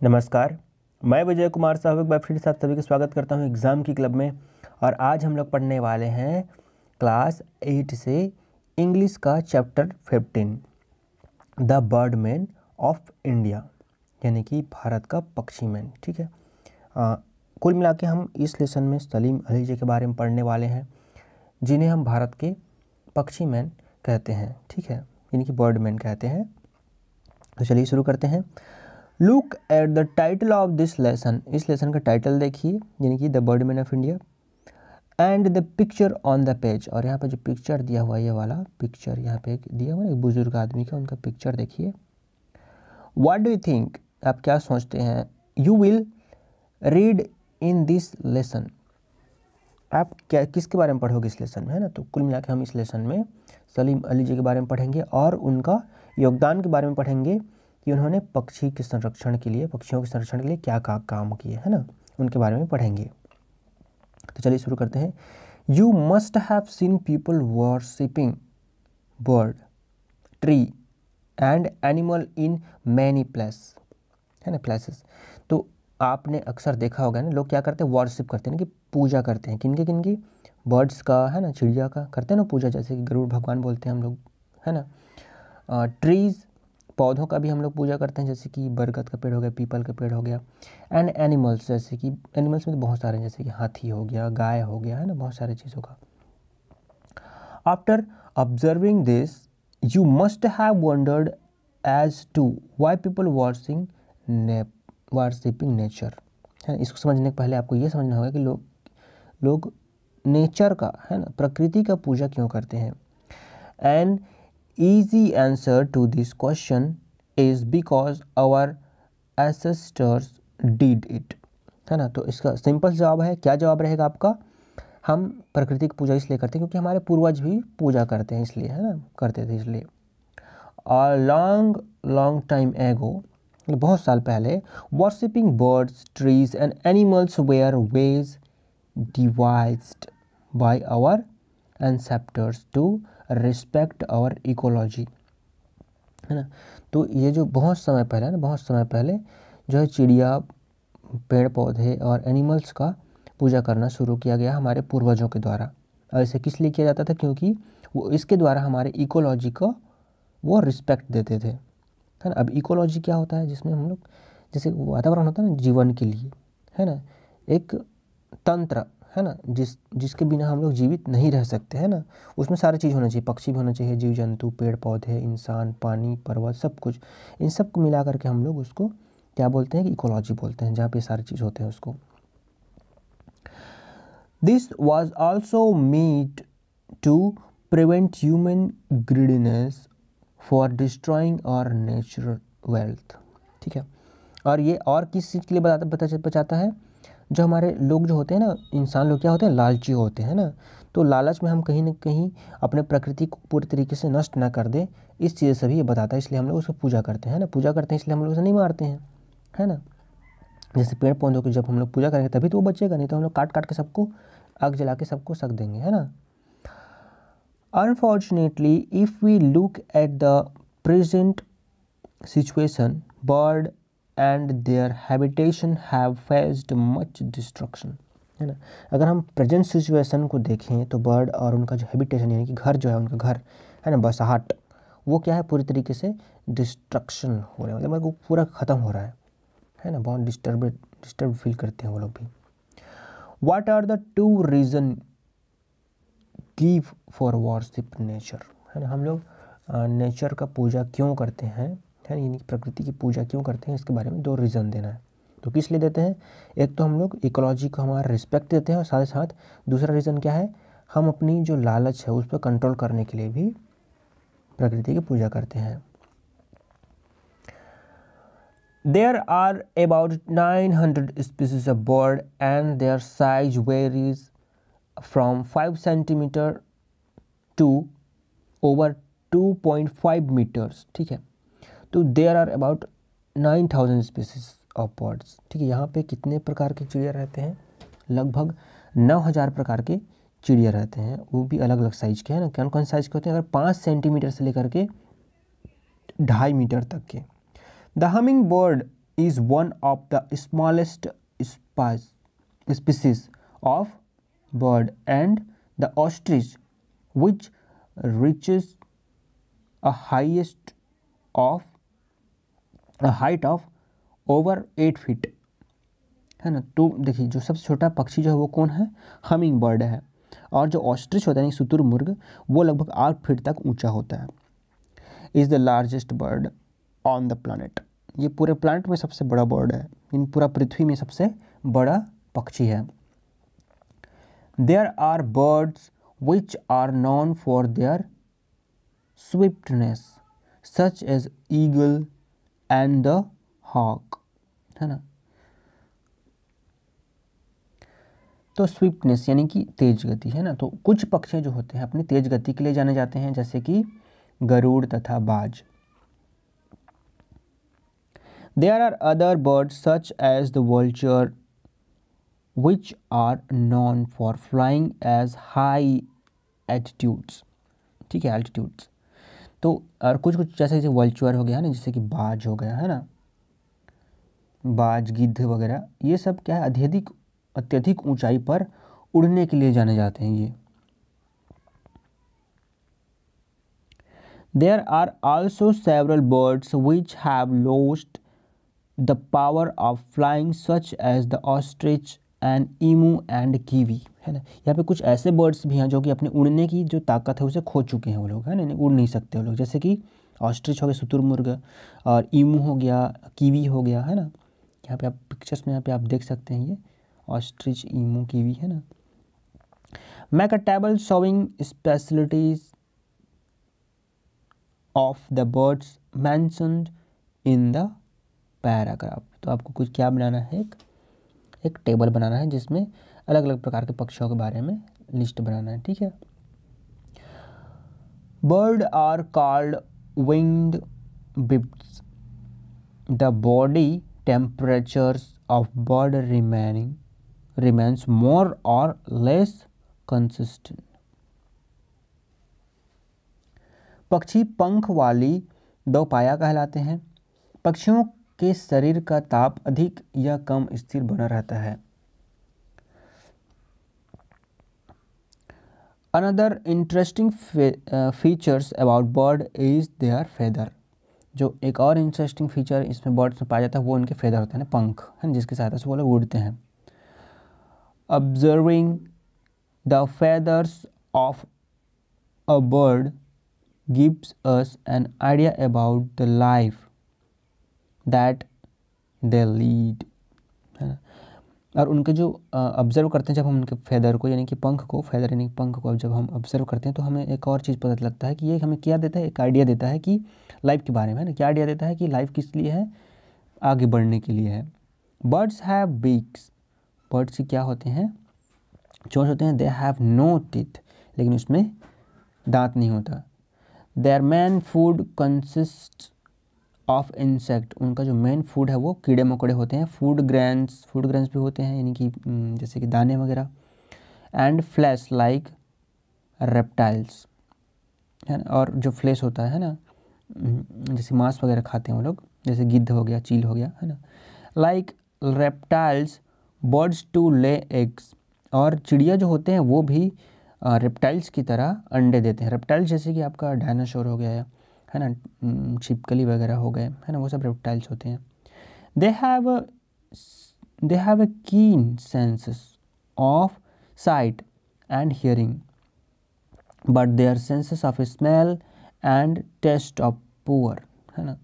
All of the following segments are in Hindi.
नमस्कार, मैं विजय कुमार साहब एक बार फिर से आप सभी का स्वागत करता हूं एग्ज़ाम की क्लब में। और आज हम लोग पढ़ने वाले हैं क्लास 8 से इंग्लिश का chapter 15 the Birdman of India, यानी कि भारत का पक्षी मैन। ठीक है, कुल मिला के हम इस लेसन में सलीम अली जी के बारे में पढ़ने वाले हैं, जिन्हें हम भारत के पक्षी मैन कहते हैं। ठीक है, यानी कि बर्डमैन कहते हैं। तो चलिए शुरू करते हैं। Look at the title of this lesson, इस लेसन का टाइटल देखिए, यानी कि the Birdman of India, and the picture on the page. और यहाँ पे जो पिक्चर दिया हुआ है, ये वाला पिक्चर यहाँ पे दिया हुआ है एक बुजुर्ग आदमी का, उनका पिक्चर देखिए। व्हाट डू यू थिंक, आप क्या सोचते हैं? You will read in this lesson, आप क्या किसके बारे में पढ़ोगे इस लेसन में, है ना। तो कुल मिला के हम इस लेसन में सलीम अली जी के बारे में पढ़ेंगे और उनका योगदान के बारे में पढ़ेंगे कि उन्होंने पक्षी के संरक्षण के लिए, पक्षियों के संरक्षण के लिए क्या काम किए, है ना, उनके बारे में पढ़ेंगे। तो चलिए शुरू करते हैं। You must have seen people worshipping bird, tree and animal in many place, है ना, प्लेसेस। तो आपने अक्सर देखा होगा ना, लोग क्या करते हैं, वर्शिप करते हैं, कि पूजा करते हैं। किनकी? बर्ड्स का, है ना, चिड़िया का करते हैं ना पूजा, जैसे कि गरुड़ भगवान बोलते हैं हम लोग, है ना। ट्रीज़, पौधों का भी हम लोग पूजा करते हैं, जैसे कि बरगद का पेड़ हो गया, पीपल का पेड़ हो गया। एंड एनिमल्स, जैसे कि एनिमल्स में तो बहुत सारे हैं, जैसे कि हाथी हो गया, गाय हो गया, है ना, बहुत सारे चीज़ों का। After observing this you must have wondered as to why people worshipping nature, है ना। इसको समझने के पहले आपको ये समझना होगा कि लोग नेचर का, है ना, प्रकृति का पूजा क्यों करते हैं। And easy answer to this question is because our ancestors did it, है ना। तो इसका सिंपल जवाब है, क्या जवाब रहेगा आपका? हम प्रकृति की पूजा इसलिए करते हैं क्योंकि हमारे पूर्वज भी पूजा करते हैं, इसलिए, है ना, करते थे इसलिए। और लॉन्ग टाइम एगो, बहुत साल पहले, worshipping birds, trees and animals were ways devised by our ancestors to respect our ecology, है ना। तो ये जो बहुत समय पहले, ना, बहुत समय पहले जो है चिड़िया, पेड़ पौधे और एनिमल्स का पूजा करना शुरू किया गया हमारे पूर्वजों के द्वारा। और इसे किस लिए किया जाता था? क्योंकि वो इसके द्वारा हमारे इकोलॉजी को वो रिस्पेक्ट देते थे, है ना। अब इकोलॉजी क्या होता है? जिसमें हम लोग, जैसे वातावरण होता है ना जीवन के लिए, है ना, एक तंत्र, है ना, जिसके बिना हम लोग जीवित नहीं रह सकते, है ना। उसमें सारी चीज़ होना चाहिए, पक्षी भी होना चाहिए, जीव जंतु, पेड़ पौधे, इंसान, पानी, पर्वत, सब कुछ। इन सब को मिला करके हम लोग उसको क्या बोलते हैं? कि इकोलॉजी बोलते हैं, जहाँ पे सारी चीज़ होते हैं उसको। This was also made to prevent human greediness for destroying our natural wealth, ठीक है। और ये और किस चीज़ के लिए बचाता है? जो हमारे लोग जो होते हैं ना, इंसान लोग क्या होते हैं? लालची होते हैं ना। तो लालच में हम कहीं ना कहीं अपने प्रकृति को पूरी तरीके से नष्ट ना कर दे, इस चीज़ से भी ये बताता है। इसलिए हम लोग उसको पूजा करते हैं ना, पूजा करते हैं, इसलिए हम लोग उसे नहीं मारते हैं, है ना। जैसे पेड़ पौधों की जब हम लोग पूजा करेंगे तभी तो वो बचेगा, नहीं तो हम लोग काट के सबको आग जला के सबको सक देंगे, है ना। Unfortunately if we look at the present situation, bird and their habitation have faced much destruction, है ना। अगर हम प्रेजेंट सिचुएशन को देखें तो बर्ड और उनका जो हैबिटेशन, यानी कि घर जो है, उनका घर, है ना, बसाहट, वो क्या है? पूरी तरीके से डिस्ट्रक्शन हो रहा है, मतलब वो पूरा ख़त्म हो रहा है ना। बहुत डिस्टर्ब फील करते हैं वो लोग भी। What are the two reason give for worship nature, है ना। हम लोग नेचर का पूजा क्यों करते हैं, है, यानी प्रकृति की पूजा क्यों करते हैं, इसके बारे में 2 रीज़न देना है। तो किस लिए देते हैं? एक तो हम लोग इकोलॉजी को हमारा रिस्पेक्ट देते हैं, और साथ ही साथ दूसरा रीज़न क्या है? हम अपनी जो लालच है उस पर कंट्रोल करने के लिए भी प्रकृति की पूजा करते हैं। There are about 900 species of bird and their size varies from 5 centimetre to over 2.5 metres, ठीक है। तो there are about 9000 species of birds, ठीक है। यहाँ पे कितने प्रकार के चिड़िया रहते हैं? लगभग 9000 प्रकार के चिड़िया रहते हैं, वो भी अलग अलग साइज़ के, है ना। कौन कौन साइज़ के होते हैं? अगर 5 सेंटीमीटर से लेकर के 2.5 मीटर तक के। The humming bird is one of the smallest species of bird, and the ostrich, which reaches a height of over 8 feet, है ना। तो देखिए जो सबसे छोटा पक्षी जो है वो कौन है, हमिंग बर्ड है, और जो ऑस्ट्रिच होता है यानी शुतुरमुर्ग वो लगभग 8 फीट तक ऊंचा होता है। Is the largest bird on the planet, ये पूरे प्लानट में सबसे बड़ा बर्ड है, इन पूरा पृथ्वी में सबसे बड़ा पक्षी है। There are birds which are known for their swiftness such as eagle and the hawk, है ना। तो स्विफ्टनेस यानी कि तेज गति, है ना। तो कुछ पक्षी जो होते हैं अपनी तेज गति के लिए जाने जाते हैं, जैसे कि गरुड़ तथा बाज। There are other birds such as the vulture which are known for flying as high altitudes, ठीक है, altitudes। तो और कुछ कुछ जैसे कि वल्चर हो गया ना, जैसे कि बाज हो गया, है ना, बाज, गिद्ध वगैरह, ये सब क्या है, अत्यधिक ऊंचाई पर उड़ने के लिए जाने जाते हैं ये। There are also several birds which have lost the power of flying such as the ostrich and emu and kiwi, है ना। यहाँ पे कुछ ऐसे बर्ड्स भी हैं जो कि अपने उड़ने की जो ताकत है उसे खो चुके हैं वो लोग, है ना, उड़ नहीं सकते वो लोग, जैसे कि ऑस्ट्रिच हो गया, शुतुरमुर्ग, और ईमू हो गया, कीवी हो गया, है ना। यहाँ पे आप पिक्चर्स में यहाँ पे आप देख सकते हैं ये ऑस्ट्रिच, ईमू, कीवी, है ना। Make a table showing specialities of the birds mentioned in the paragraph. तो आपको कुछ क्या बनाना है, एक टेबल बनाना है जिसमें अलग अलग प्रकार के पक्षियों के बारे में लिस्ट बनाना है, ठीक है। Bird are called winged bits. The body temperatures of bird remains more or less consistent. पक्षी पंख वाली दोपाया कहलाते हैं। पक्षियों के शरीर का ताप अधिक या कम स्थिर बना रहता है। Another interesting features about bird is their feather. जो एक और इंटरेस्टिंग फीचर इसमें बर्ड्स में पाया जाता है वो उनके फेदर होते हैं, पंख, है ना, जिसकी सहायता से वो लोग उड़ते हैं। Observing the feathers of a bird gives us an idea about the life that they lead, है ना। और उनके जो ऑब्जर्व करते हैं जब हम उनके फेदर को यानी कि पंख को, फेदर यानी पंख को जब हम ऑब्जर्व करते हैं तो हमें एक और चीज़ पता लगता है कि ये हमें क्या देता है, एक आइडिया देता है कि लाइफ के बारे में, है ना। क्या आइडिया देता है कि लाइफ किस लिए है, आगे बढ़ने के लिए है। Birds have beaks. बर्ड्स की क्या होते हैं, चोंच होते हैं। दे हैव नो टीथ, लेकिन उसमें दांत नहीं होता। Their main food consist of insect. उनका जो मेन फूड है वो कीड़े मकोड़े होते हैं। फूड ग्रेन्स भी होते हैं, यानी कि जैसे कि दाने वगैरह। एंड फ्लैश लाइक रेप्टाइल्स, है ना। और जो फ्लैश होता है ना, जैसे मांस वगैरह खाते हैं वो लोग, जैसे गिद्ध हो गया, चील हो गया, है ना। Like reptiles birds to lay eggs. और चिड़िया जो होते हैं वो भी रेप्टाइल्स की तरह अंडे देते हैं। रेप्टाइल्स जैसे कि आपका डायनासोर हो गया, है ना, छिपकली वगैरह हो गए, है ना, वो सब रेप्टाइल्स होते हैं। दे have a keen senses of sight and hearing, but their senses of smell and taste of poor, है ना।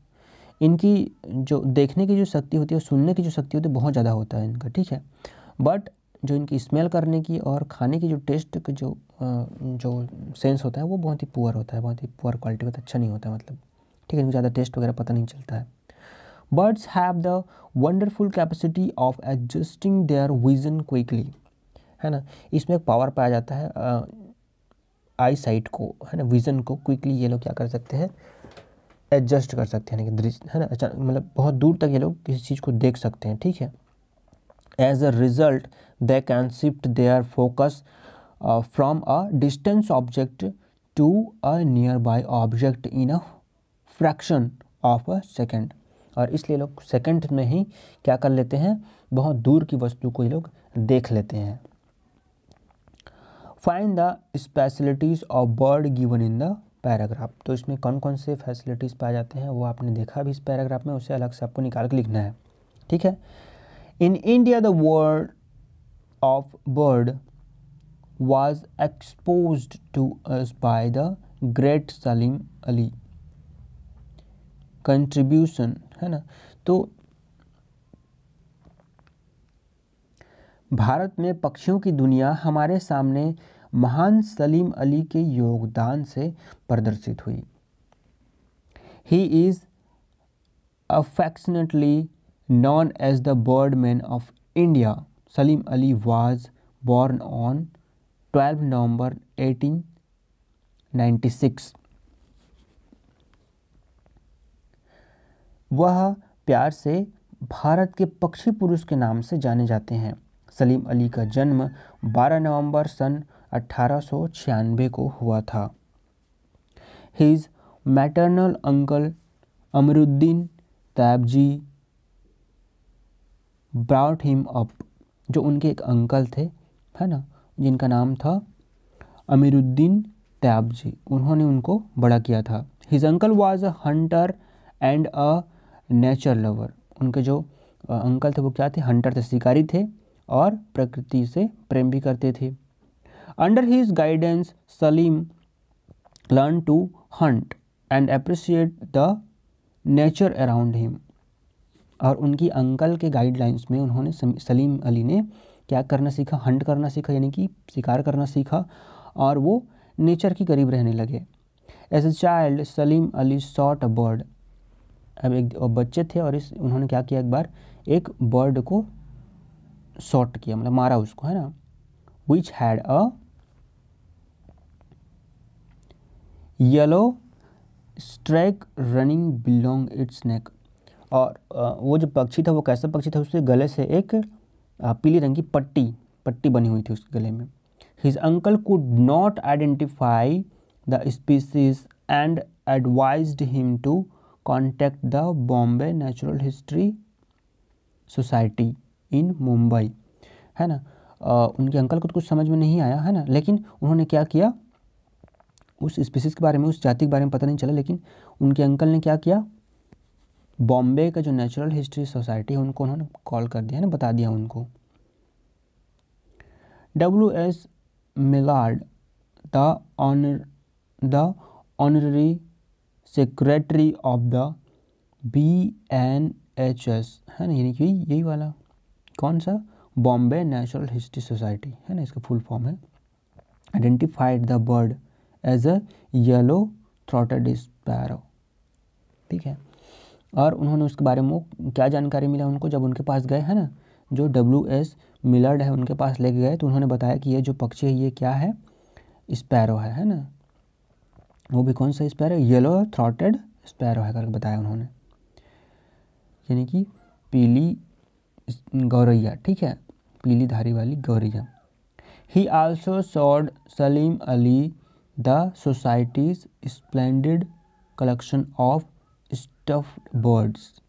इनकी जो देखने की जो शक्ति होती है, सुनने की जो शक्ति होती है, बहुत ज़्यादा होता है इनका, ठीक है। बट जो इनकी स्मेल करने की और खाने की जो टेस्ट की जो सेंस होता है वो बहुत ही पुअर होता है, बहुत ही पुअर क्वालिटी का, अच्छा नहीं होता है, मतलब, ठीक है, इनको ज़्यादा टेस्ट वगैरह पता नहीं चलता है। Birds have the wonderful capacity of adjusting their vision quickly, है ना। इसमें एक पावर पाया जाता है आई साइट को, है ना, विजन को क्विकली ये लोग क्या कर सकते हैं, एडजस्ट कर सकते हैं, यानी कि दृश्य, है ना, मतलब बहुत दूर तक ये लोग किसी चीज़ को देख सकते हैं, ठीक है। As a result they can shift their focus from a distance object to a nearby object in a fraction of a second. और इसलिए लोग सेकंड में ही क्या कर लेते हैं, बहुत दूर की वस्तु को ये लोग देख लेते हैं। Find the specialities of bird given in the paragraph. तो इसमें कौन कौन से फैसिलिटीज़ पाए जाते हैं वो आपने देखा भी इस पैराग्राफ में, उसे अलग से आपको निकाल के लिखना है, ठीक है। In India the world of bird was exposed to us by the great Salim Ali contribution, है ना। तो भारत में पक्षियों की दुनिया हमारे सामने महान सलीम अली के योगदान से प्रदर्शित हुई। He is affectionately known as the Birdman of India. Salim Ali was born on 12 नवंबर 1896। वह प्यार से भारत के पक्षी पुरुष के नाम से जाने जाते हैं। सलीम अली का जन्म 12 नवंबर सन 1896 को हुआ था। His maternal uncle Amruddin तैबजी brought him up। जो उनके एक अंकल थे, है ना, जिनका नाम था अमीरुद्दीन तैबजी, उन्होंने उनको बड़ा किया था। His uncle was a Hunter and a nature lover. उनके जो अंकल थे वो क्या थे, हंटर थे, शिकारी थे और प्रकृति से प्रेम भी करते थे। Under his guidance Salim learn to hunt and appreciate the nature around him. और उनकी अंकल के गाइडलाइंस में उन्होंने सलीम अली ने क्या करना सीखा, हंट करना सीखा, यानी कि शिकार करना सीखा, और वो नेचर के करीब रहने लगे। As a child Salim Ali shot a bird. अब एक बच्चे थे और उन्होंने क्या किया, एक बार एक बर्ड को शॉट किया, मतलब मारा उसको, है ना। Which had a yellow streak running belong its neck. और वो जो पक्षी था वो कैसा पक्षी था, उसके गले से एक पीली रंग की पट्टी बनी हुई थी उसके गले में। His uncle could not identify the species and advised him to contact the Bombay Natural History Society in Mumbai, है ना। उनके अंकल को तो कुछ समझ में नहीं आया, है ना, लेकिन उन्होंने क्या किया, उस स्पीसीज के बारे में, उस जाति के बारे में पता नहीं चला, लेकिन उनके अंकल ने क्या किया, बॉम्बे का जो नेचुरल हिस्ट्री सोसाइटी है उनको उन्होंने कॉल कर दिया, है ना, बता दिया उनको। W.S. Maillard the honorary secretary of the BNHS, है ना, यानी कि यही वाला कौन सा, बॉम्बे नेचुरल हिस्ट्री सोसाइटी, है ना, इसका फुल फॉर्म है। Identified the bird as a yellow throated sparrow, ठीक है। और उन्होंने उसके बारे में क्या जानकारी मिला उनको, जब उनके पास गए, है ना, जो W.S. मिलर्ड है उनके पास लेके गए, तो उन्होंने बताया कि ये जो पक्षी है ये क्या है, स्पैरो है ना। वो भी कौन सा स्पैरो, येलो थ्रॉटेड स्पैरो है करके बताया उन्होंने, यानी कि पीली गौरैया, ठीक है, पीली धारी वाली गौरैया। ही also showed Salim Ali the societies splendid collection of stuffed birds.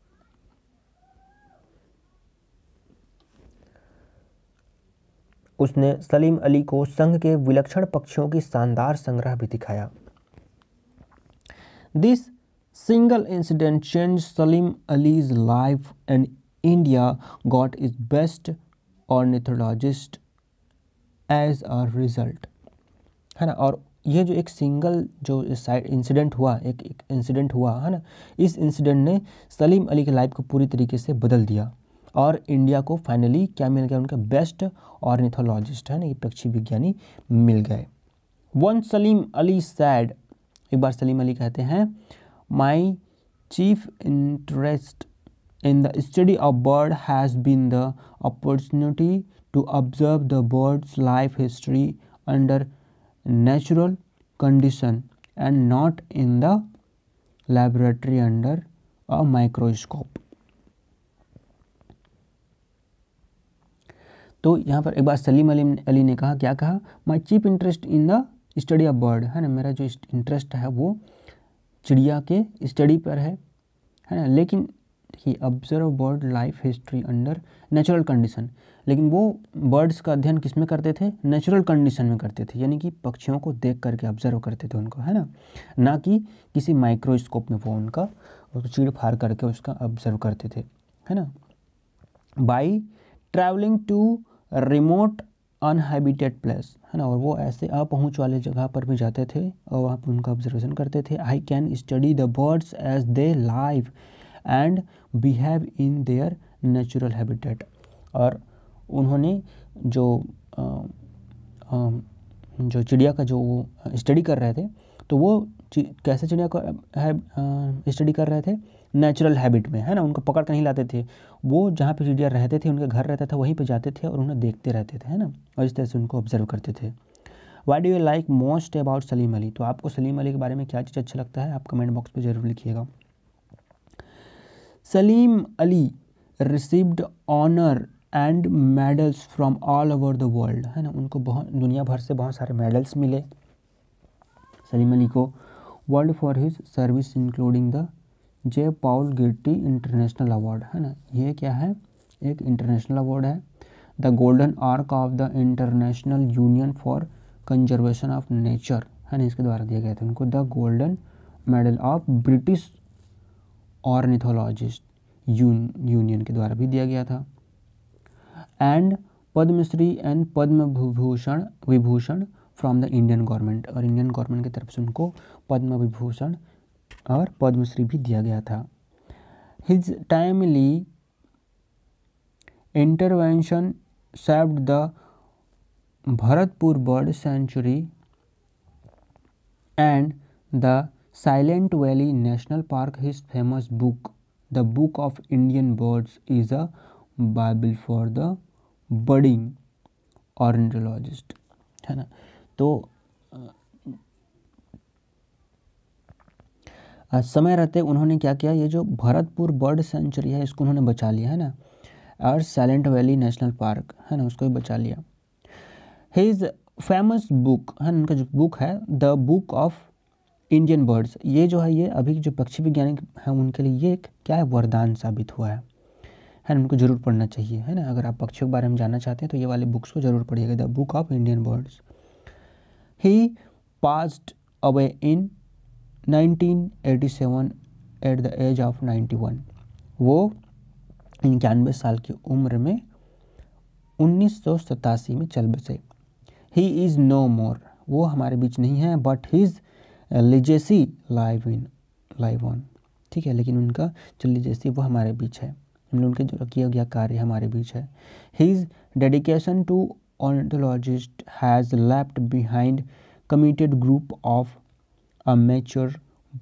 उसने सलीम अली को संघ के विलक्षण पक्षियों की शानदार संग्रह भी दिखाया। This single incident change Salim Ali's life and India got is best ornithologist as a result, है ना। और ये जो एक सिंगल जो इंसिडेंट हुआ, एक इंसिडेंट हुआ, है ना, इस इंसिडेंट ने सलीम अली की लाइफ को पूरी तरीके से बदल दिया और इंडिया को फाइनली क्या मिल गया, उनका बेस्ट ऑर्निथोलॉजिस्ट, है ना, ये पक्षी विज्ञानी मिल गए। वन सलीम अली सैड, एक बार सलीम अली कहते हैं, my chief interest in the study of bird has been the opportunity to observe the birds life history under natural condition and not in the laboratory under a microscope। तो यहाँ पर एक बार सलीम अली ने कहा, क्या कहा, my chief interest in the study of bird, है ना, मेरा जो इंटरेस्ट है वो चिड़िया के स्टडी पर है ना, लेकिन देखिए observe bird life history under natural condition, लेकिन वो बर्ड्स का अध्ययन किस में करते थे, नेचुरल कंडीशन में करते थे, यानी कि पक्षियों को देख करके ऑब्जर्व करते थे उनको, है ना कि किसी माइक्रोस्कोप में वो उनका चीड़ फाड़ करके उसका ऑब्जर्व करते थे, है ना। By travelling to remote uninhabited place, है ना, और वो ऐसे अपहुँच वाले जगह पर भी जाते थे और वहाँ पर उनका ऑब्जर्वेशन करते थे। I can study the birds as they live and behave in their natural habitat, और उन्होंने जो चिड़िया का जो स्टडी कर रहे थे, तो वो कैसे चिड़िया को स्टडी कर रहे थे, नेचुरल हैबिट में, है ना, उनको पकड़ कर नहीं लाते थे, वो जहाँ पे चिड़िया रहते थे उनके घर रहता था वहीं पे जाते थे और उन्हें देखते रहते थे, है ना, और इस तरह से उनको ऑब्जर्व करते थे। What do you like most about Salim Ali, तो आपको सलीम अली के बारे में क्या चीज़ अच्छा लगता है, आप कमेंट बॉक्स पे ज़रूर लिखिएगा। Salim Ali received honour and medals from all over the world, है ना, उनको बहुत दुनिया भर से बहुत सारे मेडल्स मिले सलीम अली को। World for his service including the J Paul Getty International award, है ना, ये क्या है, एक इंटरनेशनल अवार्ड है। The Golden Ark of the International Union for Conservation of Nature, है ना, इसके द्वारा दिया गया था उनको। The golden medal of British Ornithologist Union के द्वारा भी दिया गया था। And Padma Shri and Padma Vibhushan from the Indian government, और इंडियन गवर्नमेंट की तरफ से उनको पद्म विभूषण और पद्मश्री भी दिया गया था। His timely intervention saved the Bharatpur bird sanctuary and the Silent Valley National Park. His famous book the book of Indian birds is a Bible for the birding ornithologist, है ना। तो समय रहते उन्होंने क्या किया, ये जो भरतपुर बर्ड सेंचुरी है इसको उन्होंने बचा लिया, है ना, और साइलेंट वैली नेशनल पार्क, है ना, उसको भी बचा लिया। हिज फेमस बुक, है ना, उनका जो बुक है the book of Indian birds, ये जो है ये अभी जो पक्षी वैज्ञानिक हैं उनके लिए ये एक क्या है, वरदान साबित हुआ है ना, उनको जरूर पढ़ना चाहिए, है ना। अगर आप पक्षियों के बारे में जानना चाहते हैं तो ये वाले बुक्स को जरूर पढ़िएगा, the book of Indian birds. He passed away in 1987 at the age of 91, वो 91 साल की उम्र में 1987 में चल बसे। ही इज़ नो मोर, वो हमारे बीच नहीं है, but his legacy live on, ठीक है, लेकिन उनका जो लिजेसी वो हमारे बीच है, उनके जो किया गया कार्य हमारे बीच है। His dedication to ornithologist has left behind committed group of amateur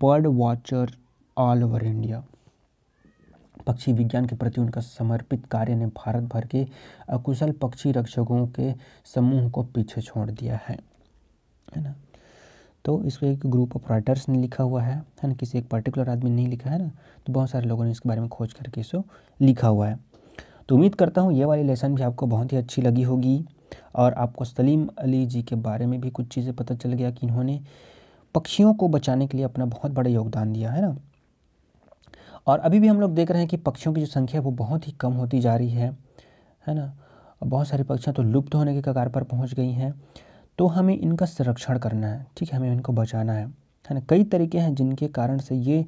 bird watcher all over India, पक्षी विज्ञान के प्रति उनका समर्पित कार्य ने भारत भर के अकुशल पक्षी रक्षकों के समूह को पीछे छोड़ दिया है ना। तो इसको एक ग्रुप ऑफ राइटर्स ने लिखा हुआ है ना, किसी एक पर्टिकुलर आदमी ने नहीं लिखा है ना, तो बहुत सारे लोगों ने इसके बारे में खोज करके इसको लिखा हुआ है। तो उम्मीद करता हूँ ये वाली लेसन भी आपको बहुत ही अच्छी लगी होगी और आपको सलीम अली जी के बारे में भी कुछ चीज़ें पता चल गया कि इन्होंने पक्षियों को बचाने के लिए अपना बहुत बड़ा योगदान दिया है ना। और अभी भी हम लोग देख रहे हैं कि पक्षियों की जो संख्या है वो बहुत ही कम होती जा रही है ना, और बहुत सारी पक्षियाँ तो लुप्त होने के कगार पर पहुँच गई हैं। तो हमें इनका संरक्षण करना है, ठीक है, हमें इनको बचाना है ना। कई तरीके हैं जिनके कारण से ये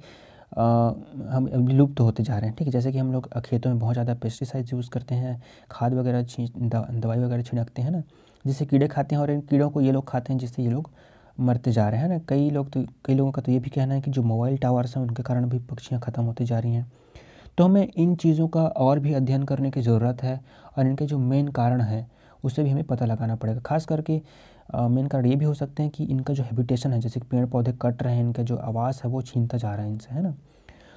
हम लुप्त होते जा रहे हैं, ठीक है, जैसे कि हम लोग खेतों में बहुत ज़्यादा पेस्टिसाइड्स यूज़ करते हैं, खाद वगैरह दवाई वगैरह छिड़कते हैं ना, जिससे कीड़े खाते हैं और इन कीड़ों को ये लोग खाते हैं जिससे ये लोग मरते जा रहे हैं ना। कई लोगों का तो ये भी कहना है कि जो मोबाइल टावर्स हैं उनके कारण भी पक्षियाँ ख़त्म होती जा रही हैं। तो हमें इन चीज़ों का और भी अध्ययन करने की ज़रूरत है और इनके जो मेन कारण है उससे भी हमें पता लगाना पड़ेगा। खास करके मेन कारण ये भी हो सकते हैं कि इनका जो हैबिटेशन है, जैसे पेड़ पौधे कट रहे हैं, इनका जो आवास है वो छीनता जा रहा है इनसे, है ना।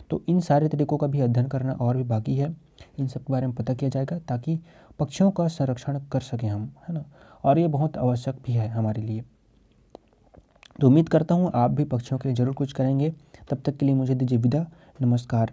तो इन सारे तरीक़ों का भी अध्ययन करना और भी बाकी है, इन सब के बारे में पता किया जाएगा ताकि पक्षियों का संरक्षण कर सकें हम, है ना, और ये बहुत आवश्यक भी है हमारे लिए। तो उम्मीद करता हूँ आप भी पक्षियों के लिए ज़रूर कुछ करेंगे। तब तक के लिए मुझे दीजिए विदा, नमस्कार।